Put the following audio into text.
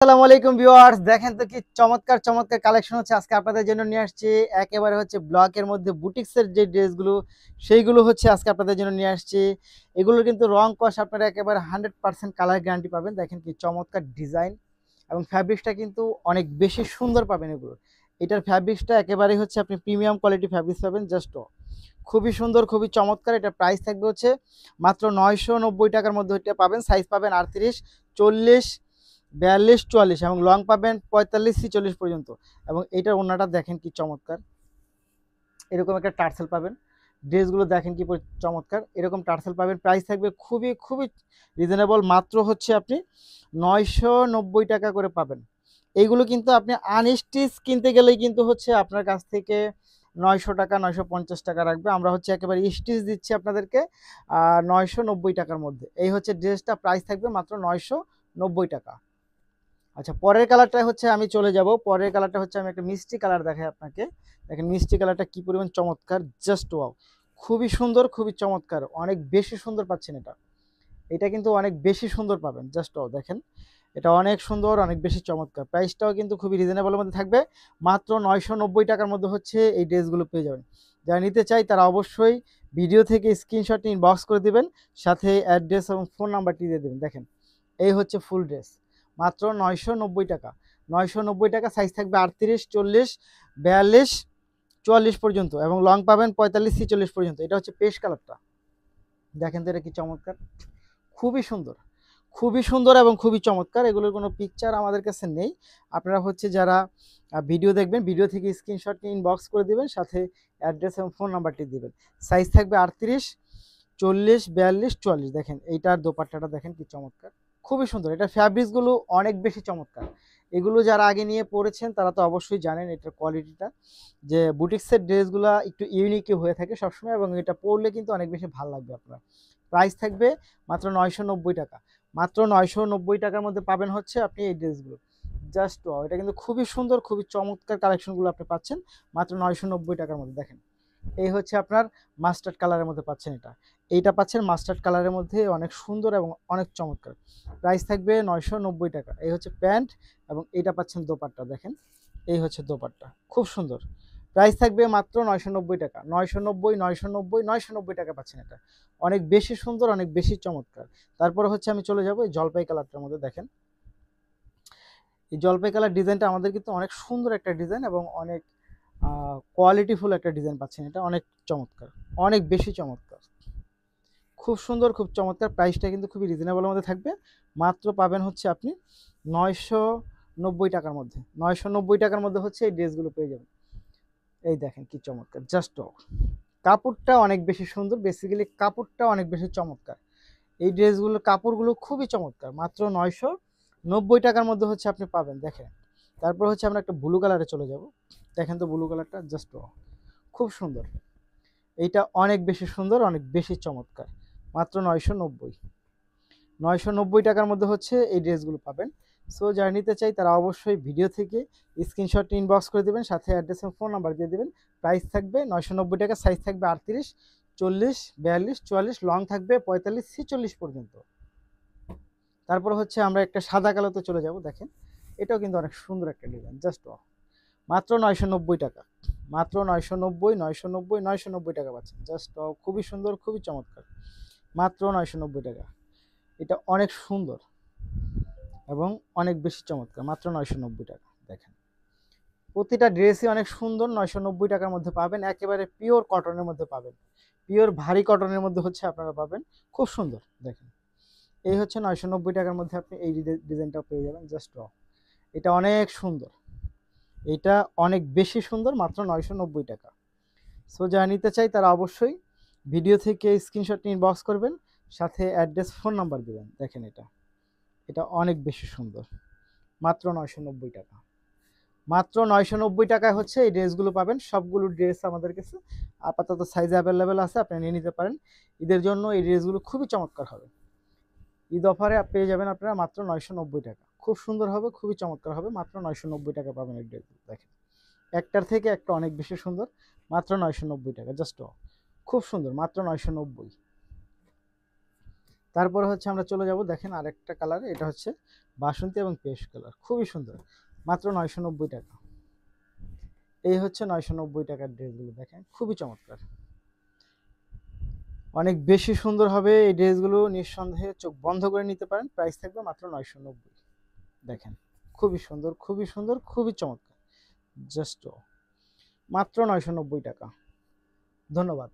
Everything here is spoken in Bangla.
আসসালামু আলাইকুম ভিউয়ার্স, দেখেন তো কি চমৎকার চমৎকার কালেকশন হচ্ছে আজকে আপনাদের জন্য নিয়ে আসছি। একেবারে হচ্ছে ব্লকের মধ্যে বুটিক্সের যে ড্রেসগুলো সেইগুলো হচ্ছে আজকে আপনাদের জন্য নিয়ে আসছি। এগুলো কিন্তু রং কস আপনারা একেবারে 100% কালার গ্যারান্টি পাবেন। দেখেন কি চমৎকার ডিজাইন এবং ফ্যাব্রিক্সটা কিন্তু অনেক বেশি সুন্দর পাবেন এগুলো। এটার ফ্যাব্রিক্সটা একেবারেই হচ্ছে আপনি প্রিমিয়াম কোয়ালিটি ফ্যাব্রিক্স পাবেন। জাস্ট খুবই সুন্দর, খুবই চমৎকার। এটা প্রাইস থাকবে হচ্ছে মাত্র 990 টাকার মধ্যে এটা পাবেন। সাইজ পাবেন 38, 40, 42, 44 এবং লং পাবেন 45, 46 পর্যন্ত। এবং এইটার ওড়নাটা দেখেন কি চমৎকার, এরকম একটা টার্সেল পাবেন। ড্রেসগুলো দেখেন কি চমৎকার, এরকম টার্সেল পাবেন। প্রাইস থাকবে খুবই খুবই রিজনেবল, মাত্র হচ্ছে আপনি 990 টাকা করে পাবেন। এইগুলো কিন্তু আপনি আনস্টিচ কিনতে গেলেই কিন্তু হচ্ছে আপনার কাছ থেকে 900 টাকা 950 টাকা রাখবে। আমরা হচ্ছে একেবারে স্টিচ দিচ্ছি আপনাদেরকে 990 টাকার মধ্যে। এই হচ্ছে ড্রেসটা, প্রাইস থাকবে মাত্র 990 টাকা। আচ্ছা, পরের কালারটা হচ্ছে আমি চলে যাব। পরের কালারটা হচ্ছে আমি একটা মিষ্টি কালার দেখাই আপনাকে। দেখেন মিষ্টি কালারটা কি পরিমাণ চমৎকার, জাস্ট ওয়াও। খুবই সুন্দর, খুবই চমৎকার, অনেক বেশি সুন্দর পাচ্ছেন এটা। এটা কিন্তু অনেক বেশি সুন্দর পাবেন, জাস্ট ওয়াও। দেখেন এটা অনেক সুন্দর, অনেক বেশি চমৎকার। প্রাইসটাও কিন্তু খুবই রিজনেবলের মধ্যে থাকবে। মাত্র 990 টাকার মধ্যে হচ্ছে এই ড্রেসগুলো পেয়ে যাবেন। যারা নিতে চাই তারা অবশ্যই ভিডিও থেকে স্ক্রিনশট নিয়ে ইনবক্স করে দিবেন, সাথে অ্যাড্রেস এবং ফোন নাম্বারটি দিয়ে দেবেন। দেখেন এই হচ্ছে ফুল ড্রেস, মাত্র 990 টাকা। 990 টাকা, সাইজ থাকবে 38, 40, 42, 44 পর্যন্ত এবং লং পাবেন 45, 46 পর্যন্ত। এটা হচ্ছে পেস্ট কালারটা, দেখেন তো এটা কি চমৎকার, খুবই সুন্দর, খুবই সুন্দর এবং খুবই চমৎকার। এগুলোর কোনো পিকচার আমাদের কাছে নেই। আপনারা হচ্ছে যারা ভিডিও দেখবেন, ভিডিও থেকে স্ক্রিনশট নিয়ে ইনবক্স করে দিবেন, সাথে অ্যাড্রেস এবং ফোন নাম্বারটি দিবেন। সাইজ থাকবে 38, 40, 42, 44। দেখেন এইটার দোপাট্টাটা দেখেন কি চমৎকার, খুবই সুন্দর। এটা ফ্যাব্রিক্সগুলো অনেক বেশি চমৎকার। এগুলো যারা আগে নিয়ে পড়েছেন তারা তো অবশ্যই জানেন এটার কোয়ালিটিটা, যে বুটিক্সের ড্রেসগুলো একটু ইউনিকই হয়ে থাকে সবসময়, এবং এটা পরলে কিন্তু অনেক বেশি ভালো লাগবে আপনার। প্রাইস থাকবে মাত্র 990 টাকা। মাত্র 990 টাকার মধ্যে পাবেন হচ্ছে আপনি এই ড্রেসগুলো। জাস্ট ওয়াও, এটা কিন্তু খুবই সুন্দর, খুবই চমৎকার কালেকশনগুলো আপনি পাচ্ছেন মাত্র 990 টাকার মধ্যে। দেখেন এই হচ্ছে আপনার মাস্টার্ড কালারের মধ্যে পাচ্ছেন এটা। এইটা পাচ্ছেন মাস্টার্ড কালারের মধ্যে, অনেক সুন্দর এবং অনেক চমৎকার। প্রাইস থাকবে 990 টাকা। এই হচ্ছে প্যান্ট এবং এইটা পাচ্ছেন দোপাট্টা। দেখেন এই হচ্ছে দোপাট্টা, খুব সুন্দর। প্রাইস থাকবে মাত্র 990 টাকা। 990, 990, 990 টাকা পাচ্ছেন এটা। অনেক বেশি সুন্দর, অনেক বেশি চমৎকার। তারপরে হচ্ছে আমি চলে যাব এই জলপাই কালারটার মধ্যে। দেখেন এই জলপাই কালার ডিজাইনটা আমাদের কিন্তু অনেক সুন্দর একটা ডিজাইন এবং অনেক কোয়ালিটিফুল একটা ডিজাইন পাচ্ছেন। এটা অনেক চমৎকার, অনেক বেশি চমৎকার, খুব সুন্দর, খুব চমৎকার। প্রাইসটা কিন্তু খুবই রিজনেবলের মধ্যে থাকবে। মাত্র পাবেন হচ্ছে আপনি 990 টাকার মধ্যে। 990 টাকার মধ্যে হচ্ছে এই ড্রেসগুলো পেয়ে যাবেন। এই দেখেন কি চমৎকার, জাস্ট কাপড়টা অনেক বেশি সুন্দর, বেসিক্যালি কাপড়টা অনেক বেশি চমৎকার। এই ড্রেসগুলোর কাপড়গুলো খুবই চমৎকার। মাত্র 990 টাকার মধ্যে হচ্ছে আপনি পাবেন। দেখেন তারপর হচ্ছে আমরা একটা ব্লু কালারে চলে যাব। দেখেন তো ব্লু কালারটা, জাস্ট খুব সুন্দর। এইটা অনেক বেশি সুন্দর, অনেক বেশি চমৎকার। মাত্র 990, 990 টাকার মধ্যে হচ্ছে এই ড্রেসগুলো পাবেন। সো যারা নিতে চাই তারা অবশ্যই ভিডিও থেকে স্ক্রিনশট ইনবক্স করে দেবেন, সাথে অ্যাড্রেস এবং ফোন নাম্বার দিয়ে দেবেন। প্রাইস থাকবে 990 টাকা, সাইজ থাকবে 38, 40, 42, 44, লং থাকবে 45, 46 পর্যন্ত। তারপর হচ্ছে আমরা একটা সাদা কালোতে চলে যাব। দেখেন এটাও কিন্তু অনেক সুন্দর একটা ডিজাইন, জাস্ট মাত্র 990 টাকা। মাত্র 990, 990, 990 টাকা পাচ্ছেন। জাস্ট খুবই সুন্দর, খুবই চমৎকার। মাত্র 990 টাকা। এটা অনেক সুন্দর এবং অনেক বেশি চমৎকার। মাত্র 990 টাকা। দেখেন প্রতিটা ড্রেসই অনেক সুন্দর। 990 টাকার মধ্যে পাবেন, একেবারে পিওর কটনের মধ্যে পাবেন, পিওর ভারী কটনের মধ্যে হচ্ছে আপনারা পাবেন। খুব সুন্দর। দেখেন এই হচ্ছে 990 টাকার মধ্যে আপনি এই ডিজাইনটাও পেয়ে যাবেন। জাস্ট এটা অনেক সুন্দর, এটা অনেক বেশি সুন্দর। মাত্র 990 টাকা। সো যারা নিতে চাই তারা অবশ্যই ভিডিও থেকে স্ক্রিনশট নিয়ে ইনবক্স করবেন, সাথে অ্যাড্রেস ফোন নাম্বার দেবেন। দেখেন এটা, এটা অনেক বেশি সুন্দর। মাত্র 990 টাকা। মাত্র 990 টাকায় হচ্ছে এই ড্রেসগুলো পাবেন। সবগুলো ড্রেস আমাদের কাছে আপাতত সাইজ অ্যাভেলেবেল আছে, আপনি নিয়ে নিতে পারেন। ঈদের জন্য এই ড্রেসগুলো খুবই চমৎকার হবে। ঈদ অফারে পেয়ে যাবেন আপনারা মাত্র 990 টাকা। খুব সুন্দর হবে, খুবই চমৎকার হবে। মাত্র 990 টাকা পাবেন এই ড্রেসগুলো। দেখেন একটার থেকে একটা অনেক বেশি সুন্দর। মাত্র 990 টাকা, জাস্ট খুব সুন্দর। মাত্র 990। তারপরে হচ্ছে আমরা চলে যাব, দেখেন আরেকটা কালার, এটা হচ্ছে বাসন্তী এবং পেস্ট কালার, খুবই সুন্দর, মাত্র 990 টাকা। এই হচ্ছে 990 টাকার ড্রেসগুলো, দেখেন খুবই চমৎকার, অনেক বেশি সুন্দর হবে এই ড্রেসগুলো, নিঃসন্দেহে চোখ বন্ধ করে নিতে পারেন। প্রাইস থাকবে মাত্র 990। দেখেন খুবই সুন্দর, খুবই সুন্দর, খুবই চমৎকার, জাস্ট মাত্র 990 টাকা। ধন্যবাদ।